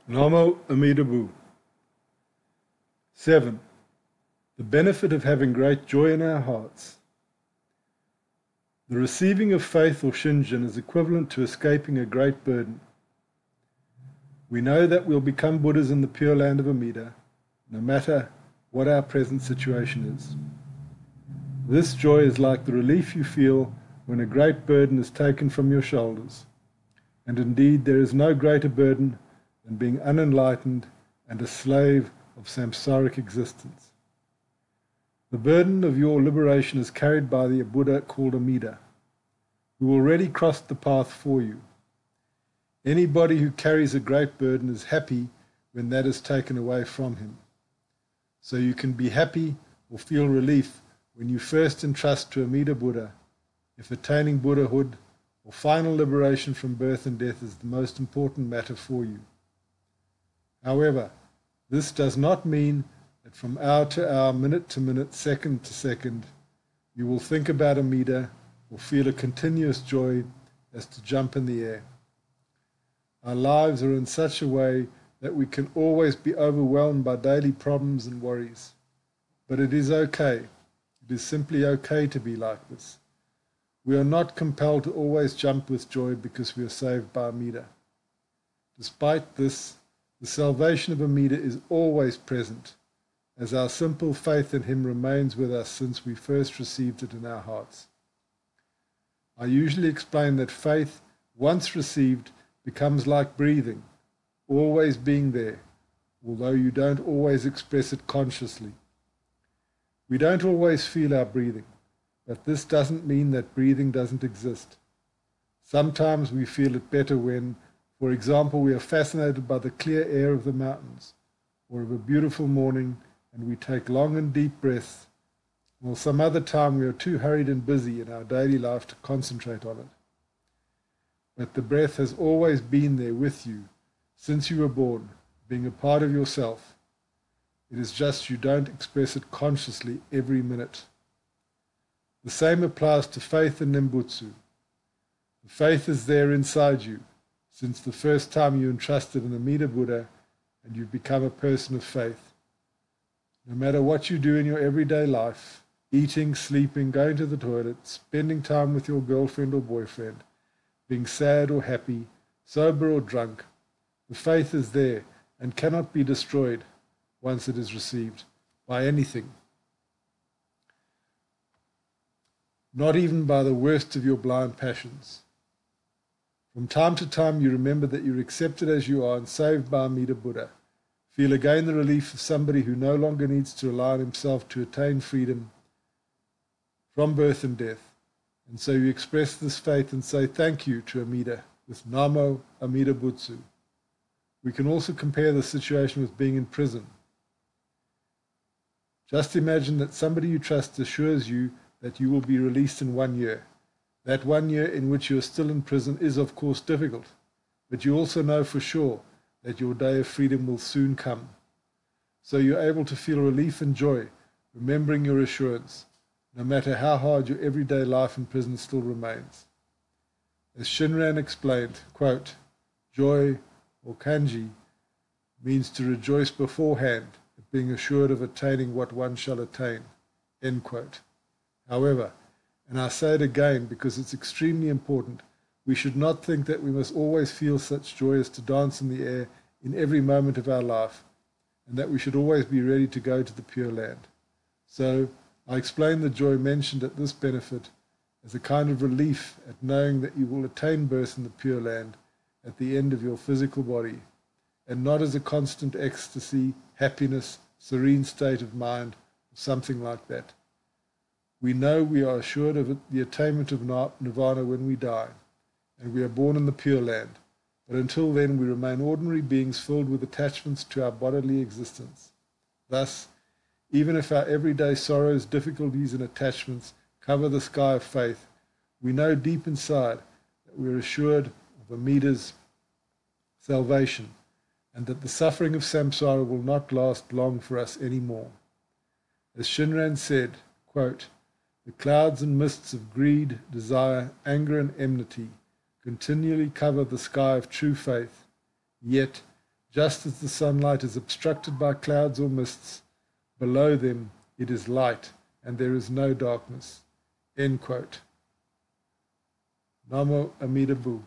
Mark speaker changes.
Speaker 1: Namo Amida Buddha. 7. The benefit of having great joy in our hearts. The receiving of faith or Shinran is equivalent to escaping a great burden. We know that we'll become Buddhas in the Pure Land of Amida, no matter what our present situation is. This joy is like the relief you feel when a great burden is taken from your shoulders. And indeed, there is no greater burden than being unenlightened and a slave of samsaric existence. The burden of your liberation is carried by the Buddha called Amida, who already crossed the path for you. Anybody who carries a great burden is happy when that is taken away from him. So you can be happy or feel relief when you first entrust to Amida Buddha if attaining Buddhahood or final liberation from birth and death is the most important matter for you. However, this does not mean that from hour to hour, minute to minute, second to second, you will think about Amida or feel a continuous joy as to jump in the air. Our lives are in such a way that we can always be overwhelmed by daily problems and worries. But it is okay. It is simply okay to be like this. We are not compelled to always jump with joy because we are saved by Amida. Despite this, the salvation of Amida is always present, as our simple faith in him remains with us since we first received it in our hearts. I usually explain that faith, once received, becomes like breathing, always being there, although you don't always express it consciously. We don't always feel our breathing, but this doesn't mean that breathing doesn't exist. Sometimes we feel it better when, for example, we are fascinated by the clear air of the mountains, or of a beautiful morning, and we take long and deep breaths, while some other time we are too hurried and busy in our daily life to concentrate on it. But the breath has always been there with you, since you were born, being a part of yourself. It is just you don't express it consciously every minute. The same applies to faith and Nembutsu. The faith is there inside you, since the first time you entrusted in Amida Buddha and you've become a person of faith. No matter what you do in your everyday life, eating, sleeping, going to the toilet, spending time with your girlfriend or boyfriend, being sad or happy, sober or drunk, the faith is there and cannot be destroyed once it is received by anything. Not even by the worst of your blind passions. From time to time you remember that you're accepted as you are and saved by Amida Buddha. Feel again the relief of somebody who no longer needs to rely on himself to attain freedom from birth and death. And so you express this faith and say thank you to Amida with Namo Amida Butsu. We can also compare the situation with being in prison. Just imagine that somebody you trust assures you that you will be released in 1 year. That 1 year in which you are still in prison is of course difficult, but you also know for sure that your day of freedom will soon come. So you're able to feel relief and joy, remembering your assurance, no matter how hard your everyday life in prison still remains. As Shinran explained, quote, joy, or kanji, means to rejoice beforehand at being assured of attaining what one shall attain, end quote. However, and I say it again because it's extremely important, we should not think that we must always feel such joy as to dance in the air in every moment of our life, and that we should always be ready to go to the Pure Land. So, I explain the joy mentioned at this benefit as a kind of relief at knowing that you will attain birth in the Pure Land at the end of your physical body, and not as a constant ecstasy, happiness, serene state of mind, or something like that. We know we are assured of the attainment of nirvana when we die, and we are born in the Pure Land, but until then we remain ordinary beings filled with attachments to our bodily existence. Thus, even if our everyday sorrows, difficulties, and attachments cover the sky of faith, we know deep inside that we are assured of Amida's salvation, and that the suffering of samsara will not last long for us anymore. As Shinran said, quote, the clouds and mists of greed, desire, anger, and enmity continually cover the sky of true faith, yet Just as the sunlight is obstructed by clouds or mists, below them it is light and there is no darkness. End quote. Namo Amida Buddha.